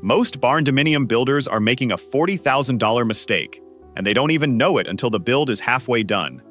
Most Barndominium builders are making a $40,000 mistake, and they don't even know it until the build is halfway done.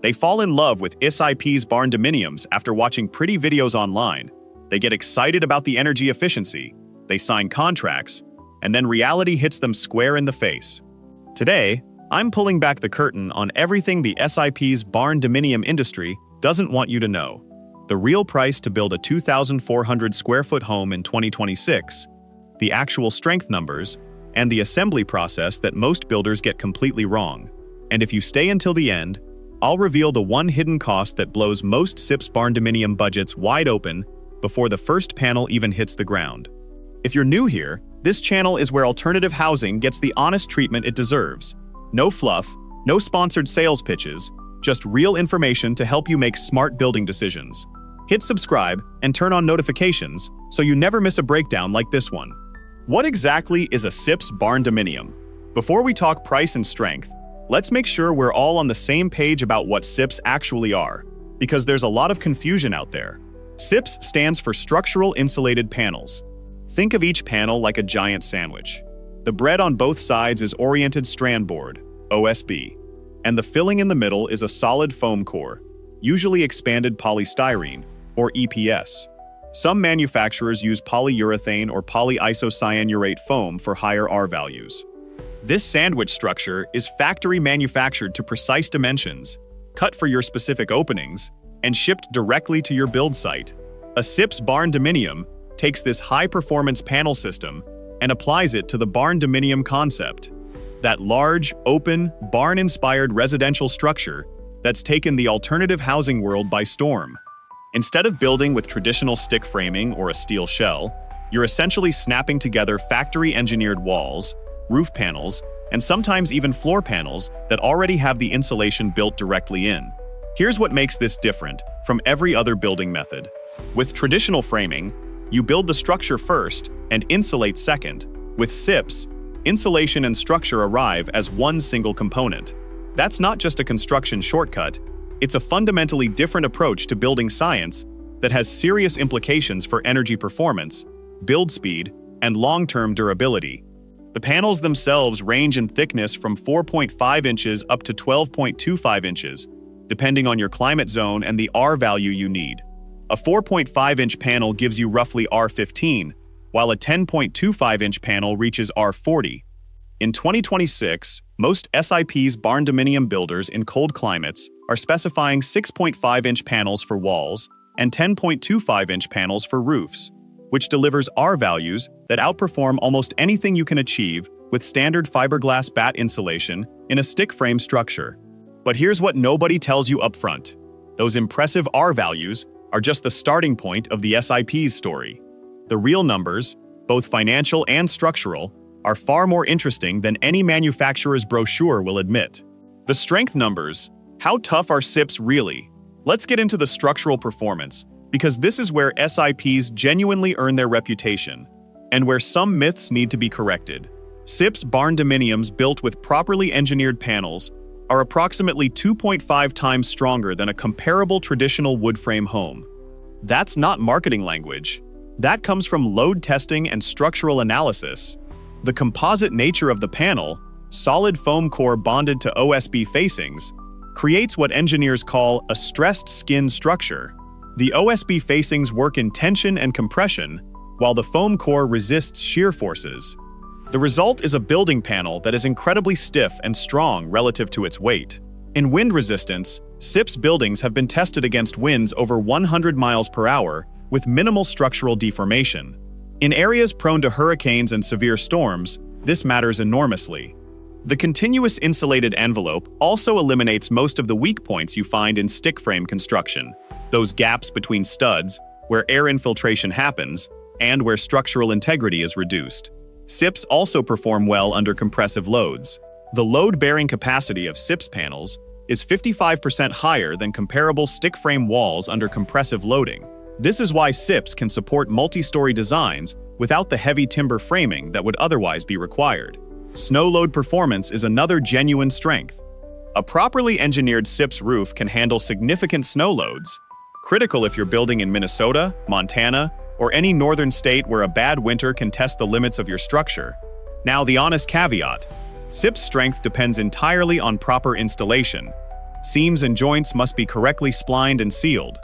They fall in love with SIP's Barndominiums after watching pretty videos online. They get excited about the energy efficiency, they sign contracts, and then reality hits them square in the face. Today, I'm pulling back the curtain on everything the SIP's Barndominium industry doesn't want you to know. The real price to build a 2,400 square foot home in 2026, the actual strength numbers, and the assembly process that most builders get completely wrong. And if you stay until the end, I'll reveal the one hidden cost that blows most SIP's Barndominium budgets wide open before the first panel even hits the ground. If you're new here, this channel is where alternative housing gets the honest treatment it deserves. No fluff, no sponsored sales pitches, just real information to help you make smart building decisions. Hit subscribe and turn on notifications so you never miss a breakdown like this one. What exactly is a SIP's Barndominium? Before we talk price and strength, let's make sure we're all on the same page about what SIPs actually are, because there's a lot of confusion out there. SIPs stands for Structural Insulated Panels. Think of each panel like a giant sandwich. The bread on both sides is oriented strand board, OSB, and the filling in the middle is a solid foam core, usually expanded polystyrene, or EPS. Some manufacturers use polyurethane or polyisocyanurate foam for higher R values. This sandwich structure is factory manufactured to precise dimensions, cut for your specific openings, and shipped directly to your build site. A SIP's Barndominium takes this high-performance panel system and applies it to the Barndominium concept, that large, open, barn-inspired residential structure that's taken the alternative housing world by storm. Instead of building with traditional stick framing or a steel shell, you're essentially snapping together factory-engineered walls, roof panels, and sometimes even floor panels that already have the insulation built directly in. Here's what makes this different from every other building method. With traditional framing, you build the structure first and insulate second. With SIPs, insulation and structure arrive as one single component. That's not just a construction shortcut, it's a fundamentally different approach to building science that has serious implications for energy performance, build speed, and long-term durability. The panels themselves range in thickness from 4.5 inches up to 12.25 inches, depending on your climate zone and the R value you need. A 4.5-inch panel gives you roughly R15, while a 10.25-inch panel reaches R40. In 2026, most SIP's Barndominium builders in cold climates are specifying 6.5-inch panels for walls and 10.25-inch panels for roofs, which delivers R values that outperform almost anything you can achieve with standard fiberglass batt insulation in a stick frame structure. But here's what nobody tells you upfront. Those impressive R values are just the starting point of the SIP's story. The real numbers, both financial and structural, are far more interesting than any manufacturer's brochure will admit. The strength numbers. How tough are SIPs really? Let's get into the structural performance, because this is where SIPs genuinely earn their reputation, and where some myths need to be corrected. SIPs Barndominiums built with properly engineered panels are approximately 2.5 times stronger than a comparable traditional wood frame home. That's not marketing language. That comes from load testing and structural analysis. The composite nature of the panel, solid foam core bonded to OSB facings, creates what engineers call a stressed skin structure. The OSB facings work in tension and compression, while the foam core resists shear forces. The result is a building panel that is incredibly stiff and strong relative to its weight. In wind resistance, SIP's buildings have been tested against winds over 100 miles per hour with minimal structural deformation. In areas prone to hurricanes and severe storms, this matters enormously. The continuous insulated envelope also eliminates most of the weak points you find in stick frame construction, those gaps between studs where air infiltration happens and where structural integrity is reduced. SIPs also perform well under compressive loads. The load-bearing capacity of SIPs panels is 55% higher than comparable stick frame walls under compressive loading. This is why SIPs can support multi-story designs without the heavy timber framing that would otherwise be required. Snow load performance is another genuine strength. A properly engineered SIPs roof can handle significant snow loads, critical if you're building in Minnesota, Montana, or any northern state where a bad winter can test the limits of your structure. Now, the honest caveat: SIP's strength depends entirely on proper installation. Seams and joints must be correctly splined and sealed.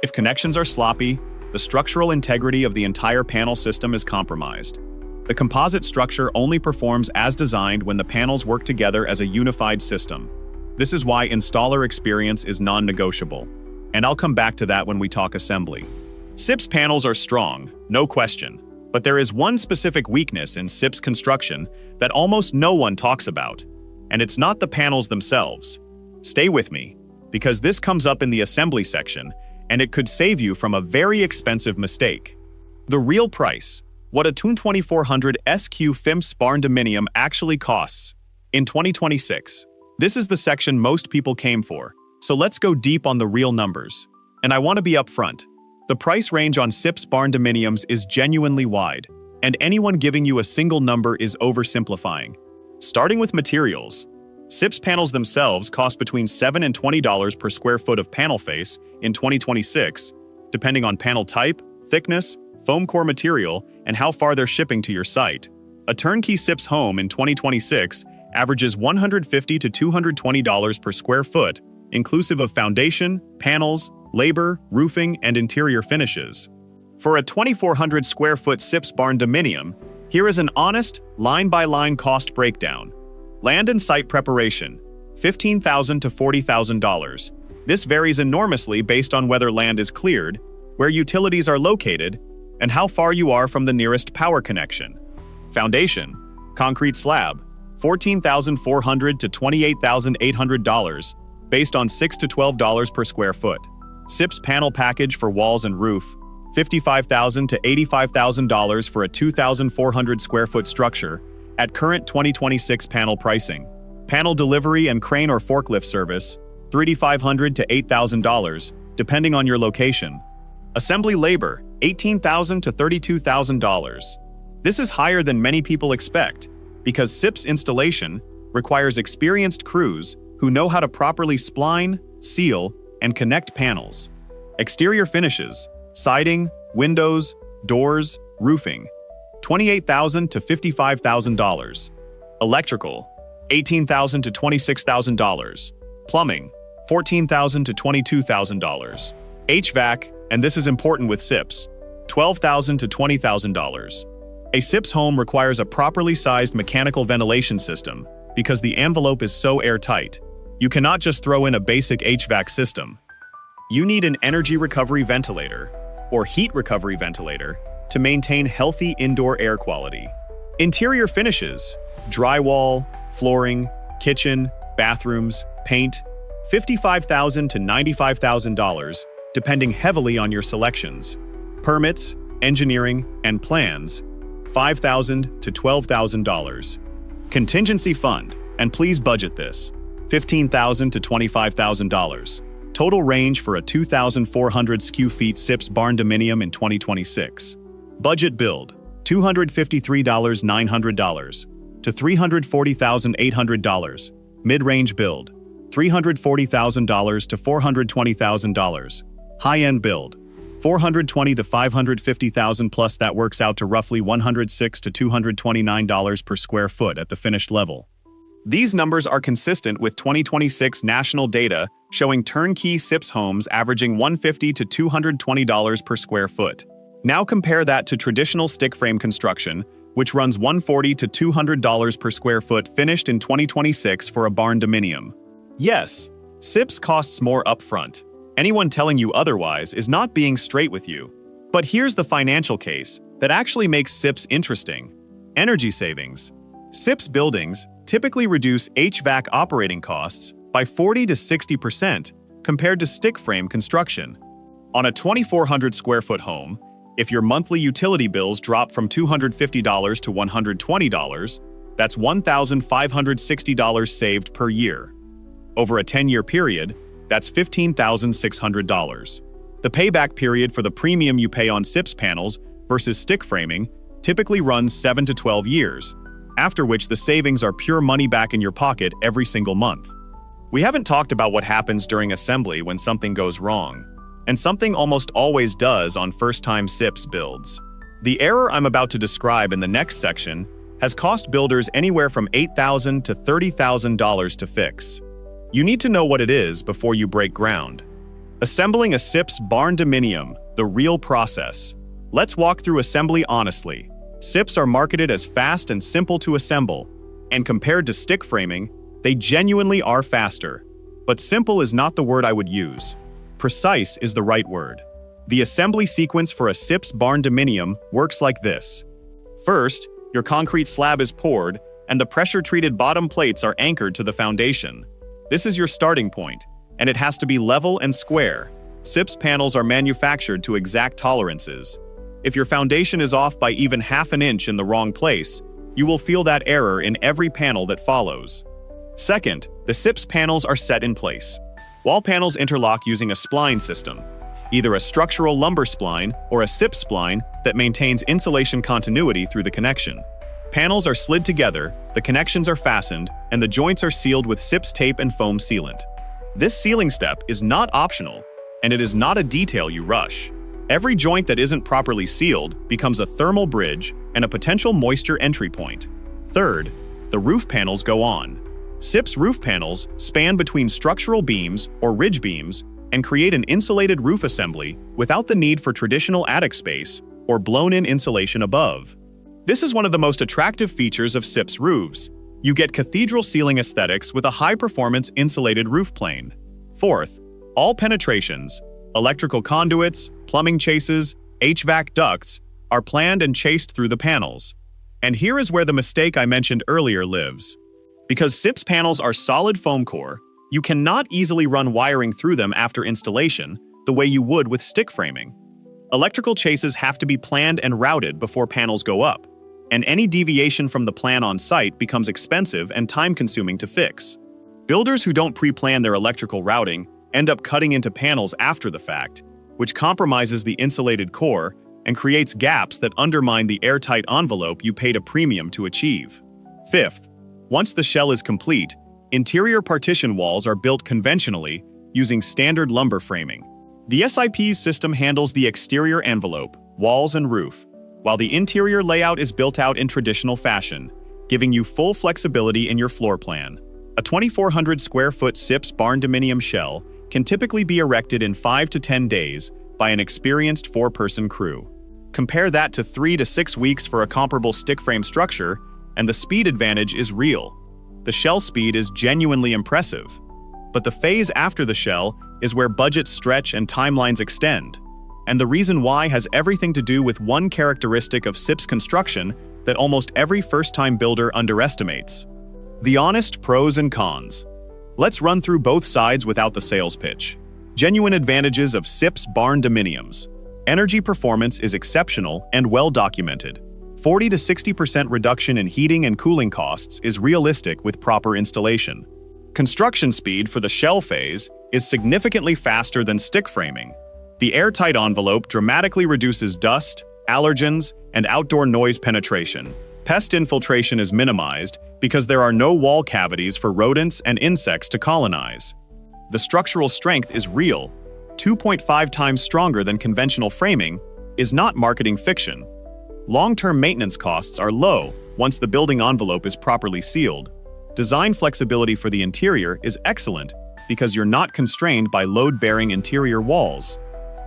If connections are sloppy, the structural integrity of the entire panel system is compromised. The composite structure only performs as designed when the panels work together as a unified system. This is why installer experience is non-negotiable. And I'll come back to that when we talk assembly. SIP's panels are strong, no question. But there is one specific weakness in SIP's construction that almost no one talks about. And it's not the panels themselves. Stay with me, because this comes up in the assembly section, and it could save you from a very expensive mistake. The real price, what a TUN 2400 SQ FIMS Barndominium actually costs in 2026. This is the section most people came for, so let's go deep on the real numbers. And I want to be upfront. The price range on SIP's Barndominiums is genuinely wide, and anyone giving you a single number is oversimplifying. Starting with materials, SIP's panels themselves cost between $7 and $20 per square foot of panel face in 2026, depending on panel type, thickness, foam core material, and how far they're shipping to your site. A turnkey SIP's home in 2026 averages $150 to $220 per square foot, inclusive of foundation, panels, labor, roofing, and interior finishes. For a 2,400 square foot SIP's Barndominium, here is an honest, line-by-line cost breakdown. Land and site preparation, $15,000 to $40,000. This varies enormously based on whether land is cleared, where utilities are located, and how far you are from the nearest power connection. Foundation, concrete slab, $14,400 to $28,800, based on $6 to $12 per square foot. SIP's panel package for walls and roof, $55,000 to $85,000 for a 2,400 square foot structure, at current 2026 panel pricing. Panel delivery and crane or forklift service, $3,500 to $8,000, depending on your location. Assembly labor, $18,000 to $32,000. This is higher than many people expect, because SIP's installation requires experienced crews who know how to properly spline, seal, and connect panels. Exterior finishes, siding, windows, doors, roofing, $28,000 to $55,000. Electrical, $18,000 to $26,000. Plumbing, $14,000 to $22,000. HVAC, and this is important with SIPs, $12,000 to $20,000. A SIP's home requires a properly sized mechanical ventilation system because the envelope is so airtight. You cannot just throw in a basic HVAC system. You need an energy recovery ventilator, or heat recovery ventilator, to maintain healthy indoor air quality. Interior finishes, drywall, flooring, kitchen, bathrooms, paint, $55,000 to $95,000, depending heavily on your selections. Permits, engineering, and plans, $5,000 to $12,000. Contingency fund, and please budget this, $15,000 to $25,000. Total range for a 2,400 sq ft SIP's Barndominium in 2026. Budget build, $253,900 to $340,800. Mid-range build, $340,000 to $420,000. High-end build, $420,000 to $550,000, plus that works out to roughly $106 to $229 per square foot at the finished level. These numbers are consistent with 2026 national data showing turnkey SIP's homes averaging $150 to $220 per square foot. Now compare that to traditional stick frame construction, which runs $140 to $200 per square foot finished in 2026 for a Barndominium. Yes, SIP's costs more upfront. Anyone telling you otherwise is not being straight with you. But here's the financial case that actually makes SIP's interesting. Energy savings. SIP's buildings typically reduce HVAC operating costs by 40 to 60% compared to stick frame construction. On a 2,400 square foot home, if your monthly utility bills drop from $250 to $120, that's $1,560 saved per year. Over a 10-year period, that's $15,600. The payback period for the premium you pay on SIP's panels versus stick framing typically runs 7 to 12 years, after which the savings are pure money back in your pocket every single month. We haven't talked about what happens during assembly when something goes wrong. and something almost always does on first-time SIPs builds. The error I'm about to describe in the next section has cost builders anywhere from $8,000 to $30,000 to fix. You need to know what it is before you break ground. Assembling a SIPs Barndominium, the real process. Let's walk through assembly honestly. SIPs are marketed as fast and simple to assemble, and compared to stick framing, they genuinely are faster. But simple is not the word I would use. Precise is the right word. The assembly sequence for a SIPs Barndominium works like this. First, your concrete slab is poured, and the pressure-treated bottom plates are anchored to the foundation. This is your starting point, and it has to be level and square. SIPs panels are manufactured to exact tolerances. If your foundation is off by even half an inch in the wrong place, you will feel that error in every panel that follows. Second, the SIPs panels are set in place. Wall panels interlock using a spline system, either a structural lumber spline or a SIPs spline that maintains insulation continuity through the connection. Panels are slid together, the connections are fastened, and the joints are sealed with SIPs tape and foam sealant. This sealing step is not optional, and it is not a detail you rush. Every joint that isn't properly sealed becomes a thermal bridge and a potential moisture entry point. Third, the roof panels go on. SIPs roof panels span between structural beams or ridge beams and create an insulated roof assembly without the need for traditional attic space or blown-in insulation above. This is one of the most attractive features of SIPs roofs. You get cathedral ceiling aesthetics with a high-performance insulated roof plane. Fourth, all penetrations, electrical conduits, plumbing chases, HVAC ducts, are planned and chased through the panels. And here is where the mistake I mentioned earlier lives. Because SIPs panels are solid foam core, you cannot easily run wiring through them after installation the way you would with stick framing. Electrical chases have to be planned and routed before panels go up, and any deviation from the plan on site becomes expensive and time-consuming to fix. Builders who don't pre-plan their electrical routing end up cutting into panels after the fact, which compromises the insulated core and creates gaps that undermine the airtight envelope you paid a premium to achieve. Fifth, once the shell is complete, interior partition walls are built conventionally using standard lumber framing. The SIP's system handles the exterior envelope, walls and roof, while the interior layout is built out in traditional fashion, giving you full flexibility in your floor plan. A 2,400 square foot SIPs Barndominium shell can typically be erected in 5 to 10 days by an experienced 4-person crew. Compare that to 3 to 6 weeks for a comparable stick frame structure, and the speed advantage is real. The shell speed is genuinely impressive. But the phase after the shell is where budgets stretch and timelines extend. And the reason why has everything to do with one characteristic of SIPs construction that almost every first-time builder underestimates: the honest pros and cons. Let's run through both sides without the sales pitch. Genuine advantages of SIPs Barndominiums. Energy performance is exceptional and well documented. 40 to 60% reduction in heating and cooling costs is realistic with proper installation. Construction speed for the shell phase is significantly faster than stick framing. The airtight envelope dramatically reduces dust, allergens, and outdoor noise penetration. Pest infiltration is minimized because there are no wall cavities for rodents and insects to colonize. The structural strength is real. 2.5 times stronger than conventional framing is not marketing fiction. Long-term maintenance costs are low once the building envelope is properly sealed. Design flexibility for the interior is excellent because you're not constrained by load-bearing interior walls.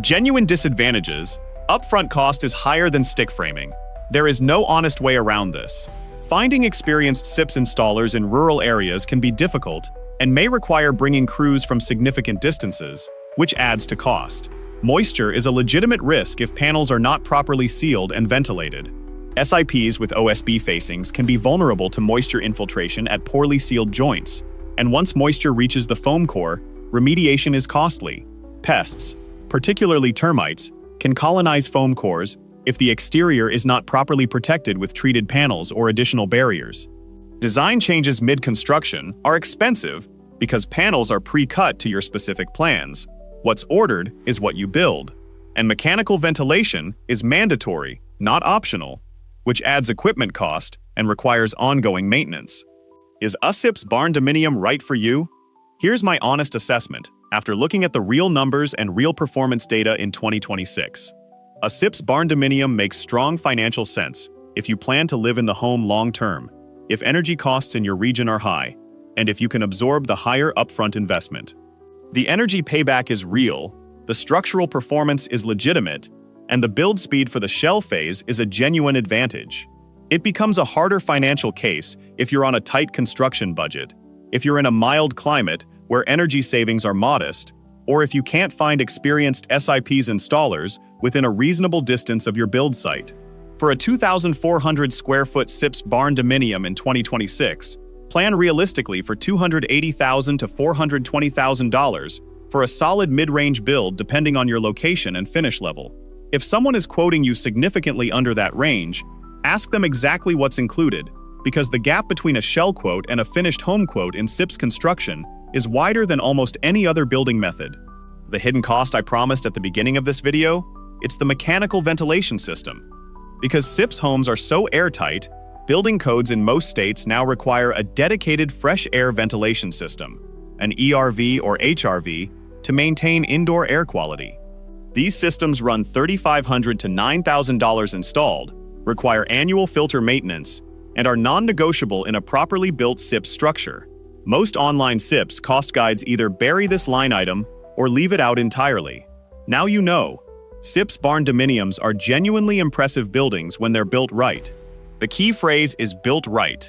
Genuine disadvantages: upfront cost is higher than stick framing. There is no honest way around this. Finding experienced SIPs installers in rural areas can be difficult and may require bringing crews from significant distances, which adds to cost. Moisture is a legitimate risk if panels are not properly sealed and ventilated. SIPs with OSB facings can be vulnerable to moisture infiltration at poorly sealed joints, and once moisture reaches the foam core, remediation is costly. Pests, particularly termites, can colonize foam cores if the exterior is not properly protected with treated panels or additional barriers. Design changes mid-construction are expensive because panels are pre-cut to your specific plans. What's ordered is what you build. And mechanical ventilation is mandatory, not optional, which adds equipment cost and requires ongoing maintenance. Is a SIPs Barndominium right for you? Here's my honest assessment after looking at the real numbers and real performance data in 2026. A SIP's Barndominium makes strong financial sense if you plan to live in the home long-term, if energy costs in your region are high, and if you can absorb the higher upfront investment. The energy payback is real, the structural performance is legitimate, and the build speed for the shell phase is a genuine advantage. It becomes a harder financial case if you're on a tight construction budget, if you're in a mild climate where energy savings are modest, or if you can't find experienced SIP's installers within a reasonable distance of your build site. For a 2,400 square foot SIP's Barndominium in 2026, plan realistically for $280,000 to $420,000 for a solid mid-range build depending on your location and finish level. If someone is quoting you significantly under that range, ask them exactly what's included, because the gap between a shell quote and a finished home quote in SIP's construction is wider than almost any other building method. The hidden cost I promised at the beginning of this video? It's the mechanical ventilation system. Because SIP's homes are so airtight, building codes in most states now require a dedicated fresh air ventilation system, an ERV or HRV, to maintain indoor air quality. These systems run $3,500 to $9,000 installed, require annual filter maintenance, and are non-negotiable in a properly built SIP structure. Most online SIPs cost guides either bury this line item or leave it out entirely. Now you know. SIP's Barndominiums are genuinely impressive buildings when they're built right. The key phrase is built right.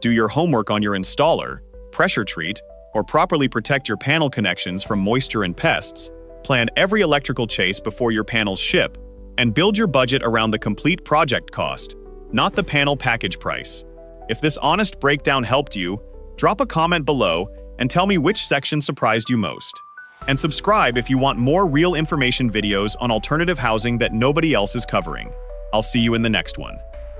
Do your homework on your installer, pressure treat, or properly protect your panel connections from moisture and pests, plan every electrical chase before your panels ship, and build your budget around the complete project cost, not the panel package price. If this honest breakdown helped you, drop a comment below and tell me which section surprised you most. And subscribe if you want more real information videos on alternative housing that nobody else is covering. I'll see you in the next one.